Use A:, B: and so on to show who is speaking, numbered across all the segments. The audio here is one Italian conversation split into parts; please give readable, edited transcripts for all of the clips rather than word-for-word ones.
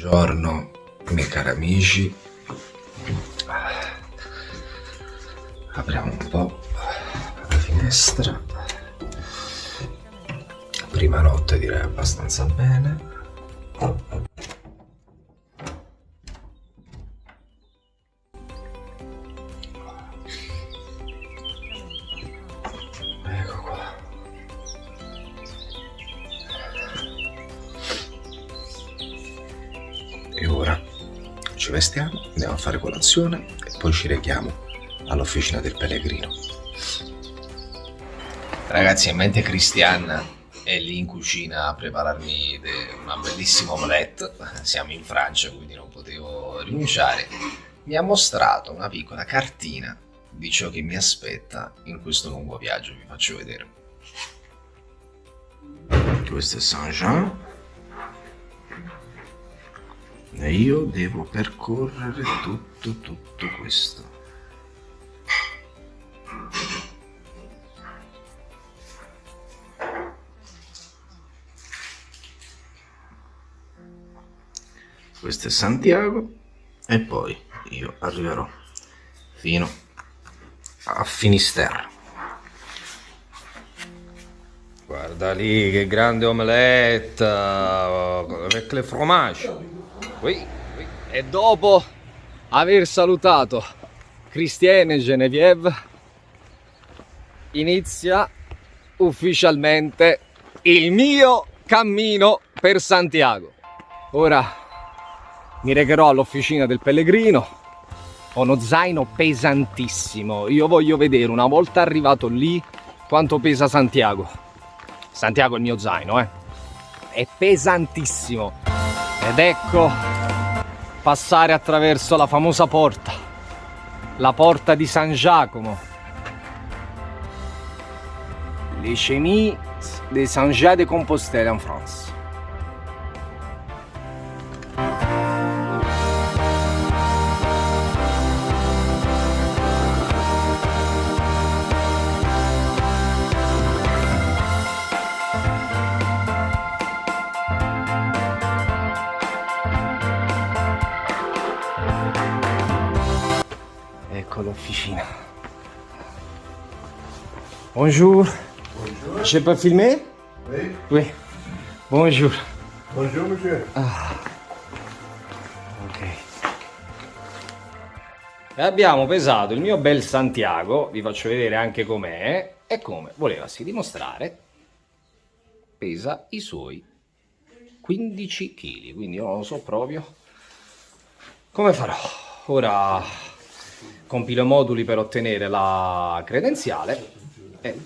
A: Buongiorno, miei cari amici. Apriamo un po' la finestra. Prima notte direi abbastanza bene. Ecco qua. E ora ci vestiamo, andiamo a fare colazione e poi ci rechiamo all'officina del pellegrino. Ragazzi, in mente Cristian è lì in cucina a prepararmi una bellissima omelette. Siamo in Francia, quindi non potevo rinunciare. Mi ha mostrato una piccola cartina di ciò che mi aspetta in questo lungo viaggio. Vi faccio vedere. Questo è Saint-Jean e io devo percorrere tutto questo. Questo è Santiago e poi io arriverò fino a Finisterre. Guarda lì che grande omelette avec le fromage. Oui. E dopo aver salutato Christiane e Geneviève inizia ufficialmente il mio cammino per Santiago. Ora mi recherò all'officina del pellegrino. Ho uno zaino pesantissimo. Io voglio vedere, una volta arrivato lì, quanto pesa Santiago. Santiago è il mio zaino, è pesantissimo. Ed ecco passare attraverso la famosa porta, la porta di San Giacomo, les chemises de Saint-Jacques de Compostelle in France. Ecco l'officina. Bonjour.
B: Bonjour.
A: Je peux filmer?
B: Oui.
A: Oui. Bonjour.
B: Bonjour, monsieur.
A: Ok. E abbiamo pesato il mio bel Santiago, vi faccio vedere anche com'è, e come volevasi dimostrare pesa i suoi 15 kg, quindi io non lo so proprio come farò. Ora compilo i moduli per ottenere la credenziale e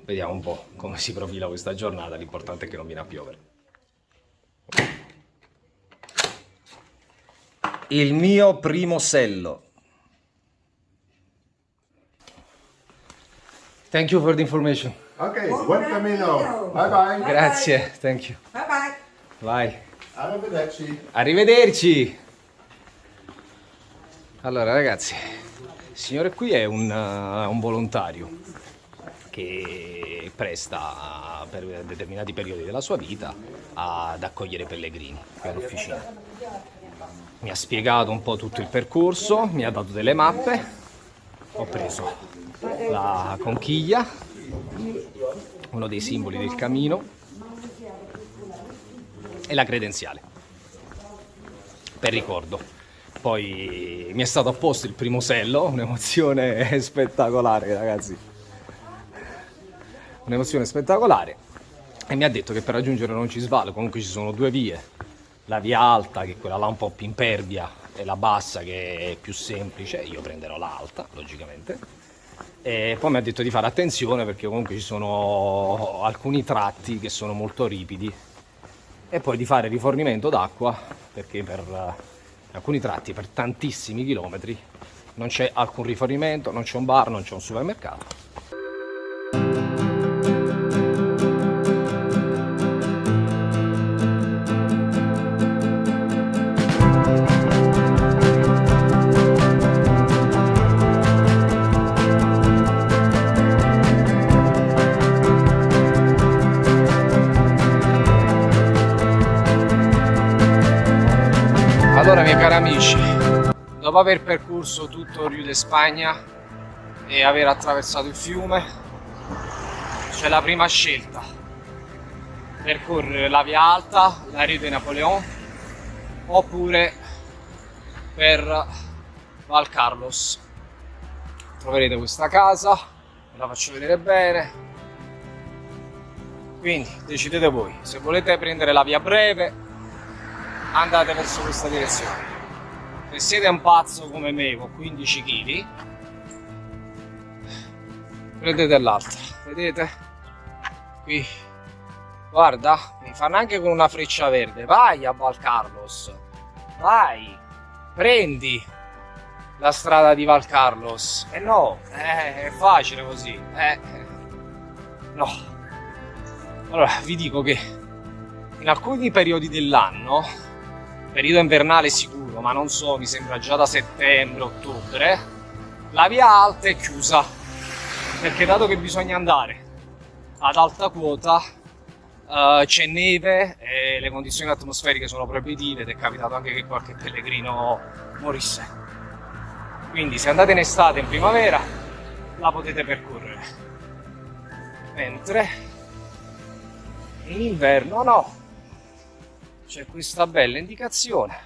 A: vediamo un po' come si profila questa giornata. L'importante è che non viene a piovere. Il mio primo sello. Thank you for the information.
B: Ok, buon cammino. Bye bye.
A: Grazie, thank you.
C: Bye bye.
A: Vai.
B: Arrivederci.
A: Arrivederci. Allora ragazzi, il signore qui è un volontario che presta per determinati periodi della sua vita ad accogliere pellegrini qui all'officina. Mi ha spiegato un po' tutto il percorso, mi ha dato delle mappe, ho preso la conchiglia, uno dei simboli del cammino, e la credenziale per ricordo. Poi mi è stato apposto il primo sello, un'emozione spettacolare ragazzi, un'emozione spettacolare, e mi ha detto che per raggiungere Roncisvalle comunque ci sono due vie, la via alta che è quella là un po' più impervia e la bassa che è più semplice. Io prenderò l'alta logicamente, e poi mi ha detto di fare attenzione perché comunque ci sono alcuni tratti che sono molto ripidi, e poi di fare rifornimento d'acqua perché per alcuni tratti, per tantissimi chilometri, non c'è alcun rifornimento, non c'è un bar, non c'è un supermercato. Allora, miei cari amici, dopo aver percorso tutto Rio de Spagna e aver attraversato il fiume, c'è la prima scelta: percorrere la via alta, la Rue de Napoléon, oppure per Val Carlos. Troverete questa casa, ve la faccio vedere bene, quindi decidete voi. Se volete prendere la via breve, andate verso questa direzione. Se siete un pazzo come me con 15 kg, prendete l'altra. Vedete? Qui, guarda, mi fanno anche con una freccia verde. Vai a Val Carlos, vai, prendi la strada di Val Carlos. No, è facile così. No. Allora, vi dico che in alcuni periodi dell'anno, periodo invernale sicuro, ma non so, mi sembra già da settembre, ottobre, la via alta è chiusa, perché dato che bisogna andare ad alta quota, c'è neve e le condizioni atmosferiche sono proibitive ed è capitato anche che qualche pellegrino morisse. Quindi se andate in estate, in primavera, la potete percorrere, mentre in inverno no. C'è questa bella indicazione,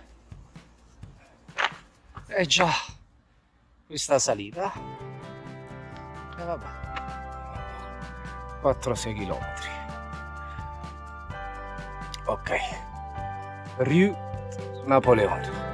A: è già questa salita, e vabbè, 4-6 km. Ok, Rue Napoléon.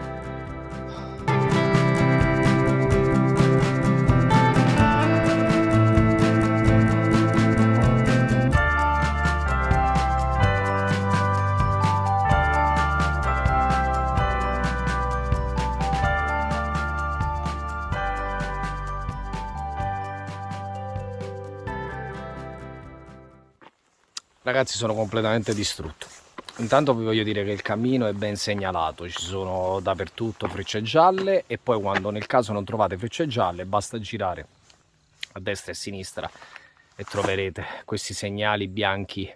A: Ragazzi, sono completamente distrutto. Intanto vi voglio dire che il cammino è ben segnalato, ci sono dappertutto frecce gialle, e poi quando nel caso non trovate frecce gialle basta girare a destra e a sinistra e troverete questi segnali bianchi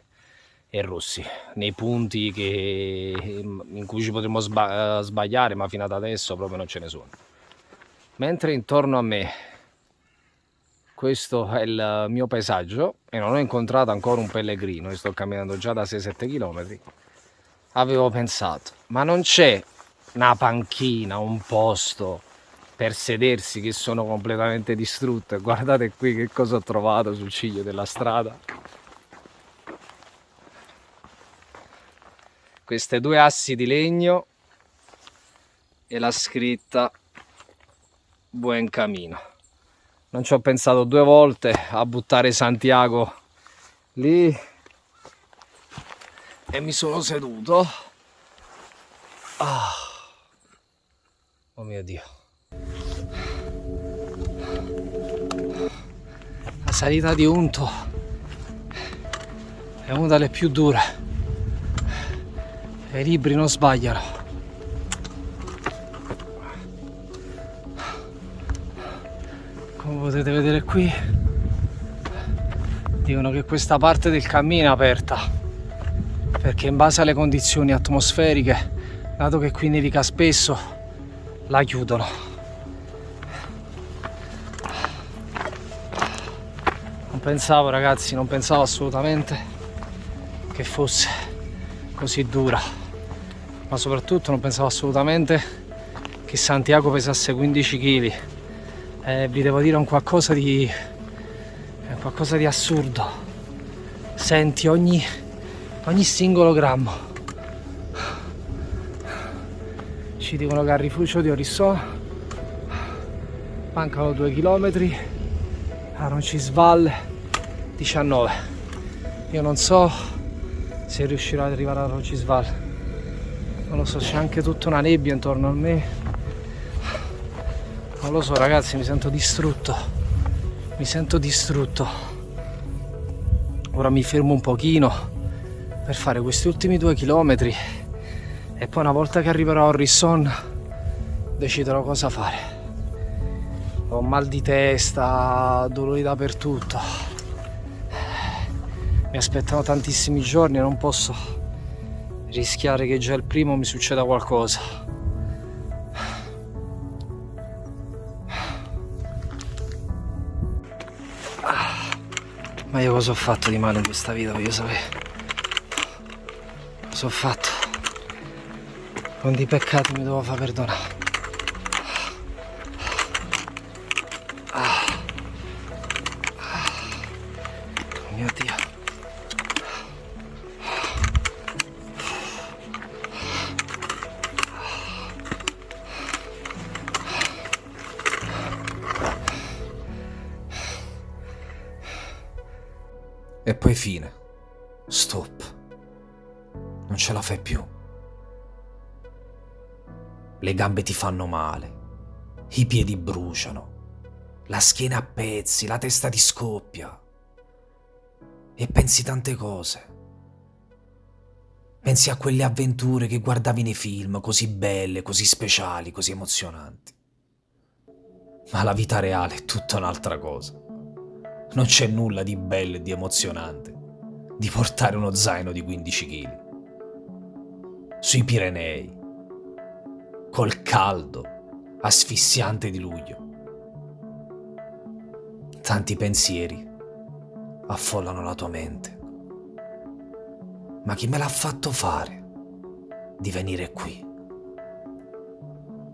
A: e rossi nei punti in cui ci potremmo sbagliare, ma fino ad adesso proprio non ce ne sono. Mentre intorno a me questo è il mio paesaggio e non ho incontrato ancora un pellegrino, e sto camminando già da 6-7 km, avevo pensato, ma non c'è una panchina, un posto per sedersi, che sono completamente distrutto. E guardate qui che cosa ho trovato sul ciglio della strada. Queste due assi di legno e la scritta Buen Camino. Non ci ho pensato due volte a buttare Santiago lì e mi sono seduto. Oh mio Dio. La salita di Unto è una delle più dure. E i libri non sbagliano. Come potete vedere qui, dicono che questa parte del cammino è aperta perché in base alle condizioni atmosferiche, dato che qui nevica spesso, la chiudono. Non pensavo, ragazzi, non pensavo assolutamente che fosse così dura, ma soprattutto non pensavo assolutamente che Santiago pesasse 15 kg. Vi devo dire un qualcosa di assurdo. Senti ogni singolo grammo. Ci dicono che al rifugio di Orisson mancano 2 km, a Roncisvalle 19. Io non so se riuscirò ad arrivare a Roncisvalle, non lo so, c'è anche tutta una nebbia intorno a me. Non lo so, ragazzi, mi sento distrutto. Ora mi fermo un pochino per fare questi ultimi 2 chilometri e poi una volta che arriverò a Orisson deciderò cosa fare. Ho mal di testa, dolori dappertutto. Mi aspettano tantissimi giorni e non posso rischiare che già il primo mi succeda qualcosa. Ma io cosa ho fatto di male in questa vita, voglio sapere. Cosa ho fatto? Quanti peccati mi devo far perdonare? Oh mio Dio. E poi fine. Stop. Non ce la fai più. Le gambe ti fanno male. I piedi bruciano. La schiena a pezzi, la testa ti scoppia. E pensi tante cose. Pensi a quelle avventure che guardavi nei film, così belle, così speciali, così emozionanti. Ma la vita reale è tutta un'altra cosa. Non c'è nulla di bello e di emozionante di portare uno zaino di 15 kg sui Pirenei, col caldo asfissiante di luglio. Tanti pensieri affollano la tua mente. Ma chi me l'ha fatto fare di venire qui?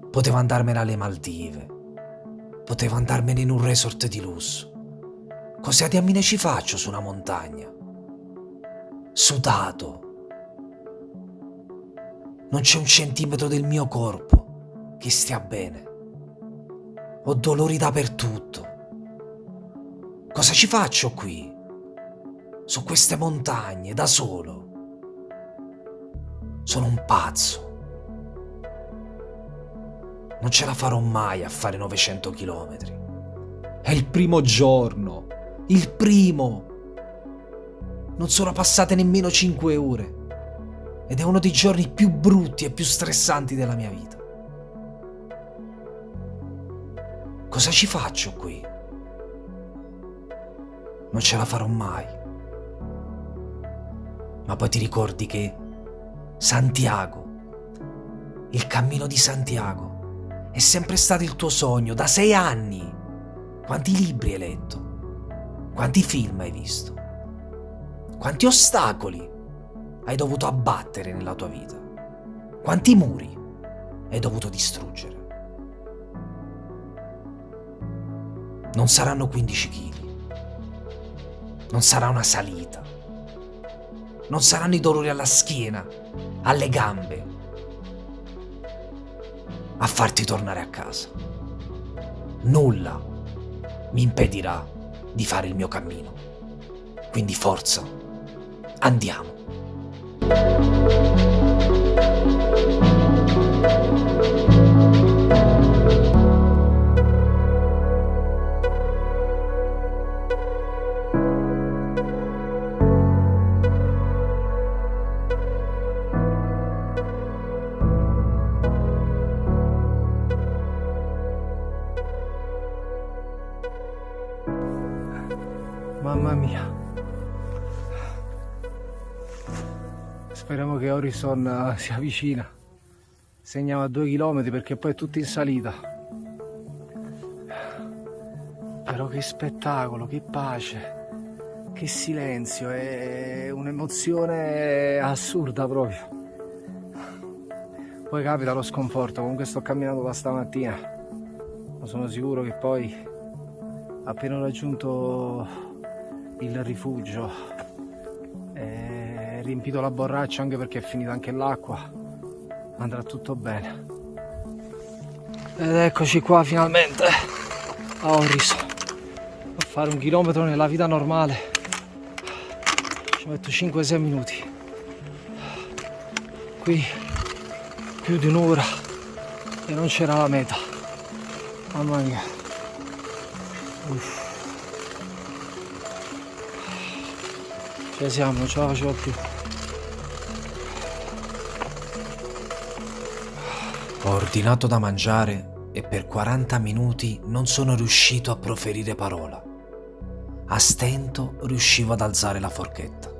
A: Potevo andarmene alle Maldive, potevo andarmene in un resort di lusso. Cosa diamine ci faccio su una montagna? Sudato. Non c'è un centimetro del mio corpo che stia bene. Ho dolori dappertutto. Cosa ci faccio qui? Su queste montagne, da solo. Sono un pazzo. Non ce la farò mai a fare 900 chilometri. È il primo giorno. Il primo! Non sono passate nemmeno 5 ore ed è uno dei giorni più brutti e più stressanti della mia vita. Cosa ci faccio qui? Non ce la farò mai. Ma poi ti ricordi che Santiago, il cammino di Santiago, è sempre stato il tuo sogno da 6 anni. Quanti libri hai letto? Quanti film hai visto? Quanti ostacoli hai dovuto abbattere nella tua vita? Quanti muri hai dovuto distruggere? Non saranno 15 kg. Non sarà una salita. Non saranno i dolori alla schiena, alle gambe, a farti tornare a casa. Nulla mi impedirà di fare il mio cammino. Quindi forza, andiamo. Mamma mia. Speriamo che Horizon si avvicina. Segniamo a 2 chilometri perché poi è tutto in salita. Però che spettacolo, che pace, che silenzio, è un'emozione assurda proprio. Poi capita lo sconforto, comunque sto camminando da stamattina, ma sono sicuro che poi appena ho raggiunto il rifugio e riempito la borraccia, anche perché è finita anche l'acqua, andrà tutto bene. Ed eccoci qua finalmente a Horizon. A fare 1 chilometro nella vita normale ci metto 5-6 minuti. Qui più di un'ora e non c'era la meta. Mamma mia. Uff. Ci siamo, non ce la facevo più. Ho ordinato da mangiare e per 40 minuti non sono riuscito a proferire parola. A stento riuscivo ad alzare la forchetta.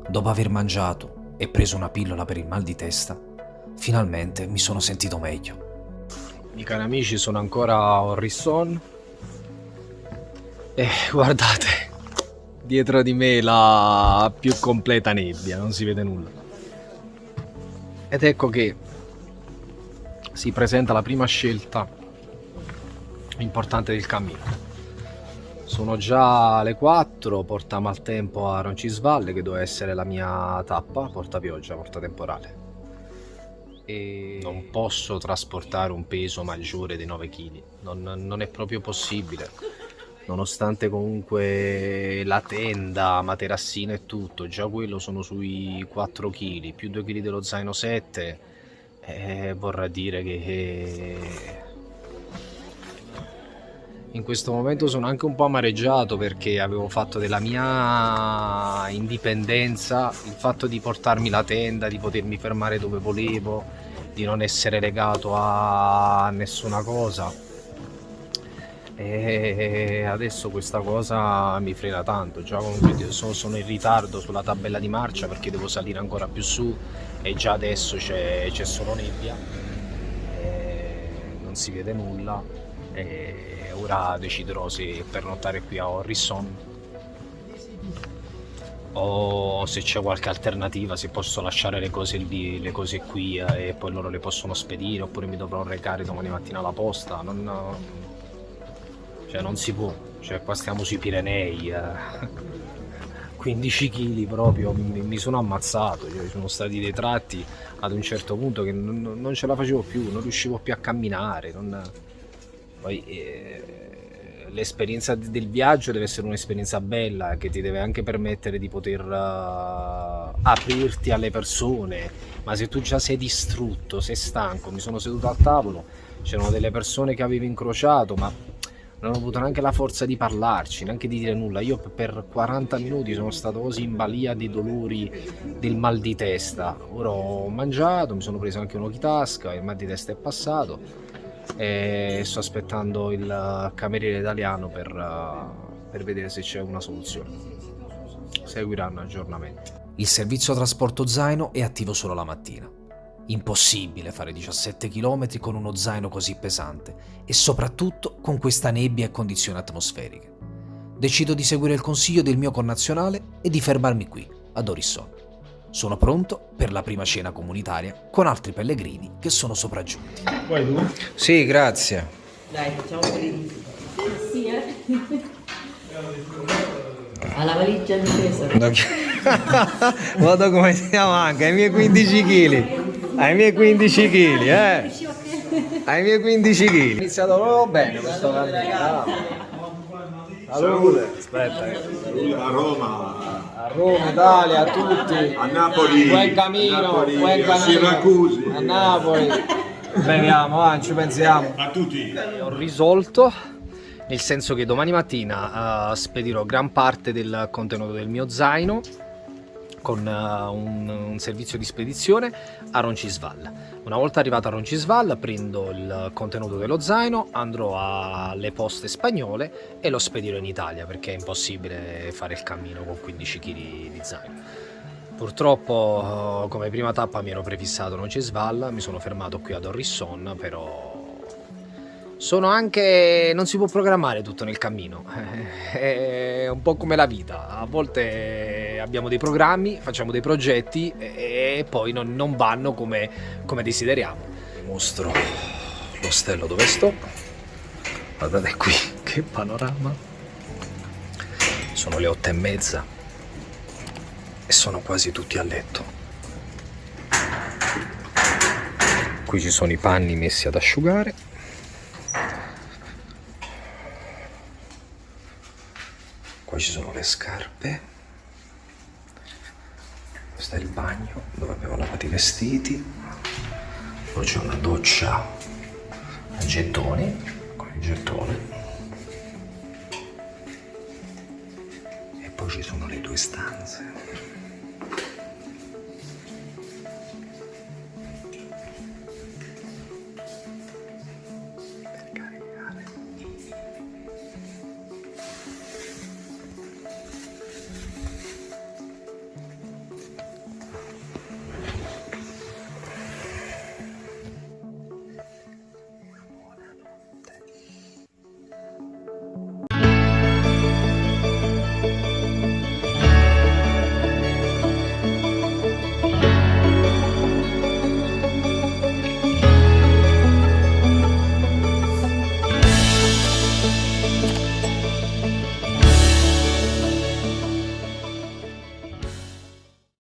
A: Dopo aver mangiato e preso una pillola per il mal di testa, finalmente mi sono sentito meglio. I cari amici, sono ancora a Horizon e guardate, dietro di me la più completa nebbia, non si vede nulla. Ed ecco che si presenta la prima scelta importante del cammino. Sono già le 4, porta maltempo a Roncisvalle, che doveva essere la mia tappa, porta pioggia, porta temporale. E non posso trasportare un peso maggiore di 9 kg, non è proprio possibile. Nonostante comunque la tenda, materassina e tutto, già quello sono sui 4 kg, più 2 kg dello zaino 7, vorrà dire che in questo momento sono anche un po' amareggiato, perché avevo fatto della mia indipendenza il fatto di portarmi la tenda, di potermi fermare dove volevo, di non essere legato a nessuna cosa, e adesso questa cosa mi frena tanto. Già comunque sono in ritardo sulla tabella di marcia perché devo salire ancora più su, e già adesso c'è solo nebbia, non si vede nulla, e ora deciderò se pernottare qui a Orrisson o se c'è qualche alternativa, se posso lasciare le cose lì, le cose qui, e poi loro le possono spedire, oppure mi dovrò recare domani mattina alla posta. Cioè non si può, cioè qua stiamo sui Pirenei, 15 kg proprio, mi sono ammazzato, cioè, sono stati dei tratti ad un certo punto che non ce la facevo più, non riuscivo più a camminare, poi l'esperienza del viaggio deve essere un'esperienza bella, che ti deve anche permettere di poter aprirti alle persone, ma se tu già sei distrutto, sei stanco. Mi sono seduto al tavolo, c'erano delle persone che avevo incrociato, ma non ho avuto neanche la forza di parlarci, neanche di dire nulla. Io per 40 minuti sono stato così in balia dei dolori, del mal di testa. Ora ho mangiato, mi sono preso anche un occhitasca, il mal di testa è passato, e sto aspettando il cameriere italiano per vedere se c'è una soluzione. Seguiranno aggiornamenti.
C: Il servizio trasporto zaino è attivo solo la mattina. Impossibile fare 17 km con uno zaino così pesante, e soprattutto con questa nebbia e condizioni atmosferiche. Decido di seguire il consiglio del mio connazionale e di fermarmi qui, ad Orrisson. Sono pronto per la prima cena comunitaria con altri pellegrini che sono sopraggiunti.
A: Vuoi tu?
C: Sì, grazie.
D: Dai, facciamo quelli di... Sì, alla valigia di peso.
C: Guarda come stiamo anche, ai miei 15 kg. Ai miei 15 kg, ai miei 15 kg. È iniziato proprio bene questo cammino.
B: Salute.
A: Aspetta,
B: A Roma.
A: a Roma, Italia, a tutti.
B: A Napoli.
A: Buon cammino,
B: Napoli,
A: buon
B: a
A: cammino.
B: Siracusi.
A: A Napoli. Beviamo, ci pensiamo.
B: A tutti.
A: Ho risolto, nel senso che domani mattina spedirò gran parte del contenuto del mio zaino con un servizio di spedizione a Roncisvalle. Una volta arrivato a Roncisvalle prendo il contenuto dello zaino, andrò alle poste spagnole e lo spedirò in Italia, perché è impossibile fare il cammino con 15 kg di zaino. Purtroppo come prima tappa mi ero prefissato Roncisvalle, mi sono fermato qui ad Orrisson, però sono anche... non si può programmare tutto nel cammino, è un po' come la vita, a volte abbiamo dei programmi, facciamo dei progetti e poi non vanno come desideriamo. Vi mostro l'ostello dove sto, guardate qui che panorama, sono le 8:30 e sono quasi tutti a letto. Qui ci sono i panni messi ad asciugare. Qua ci sono le scarpe. Questo è il bagno dove abbiamo lavato i vestiti. Poi c'è una doccia a gettoni, con il gettone. E poi ci sono le due stanze.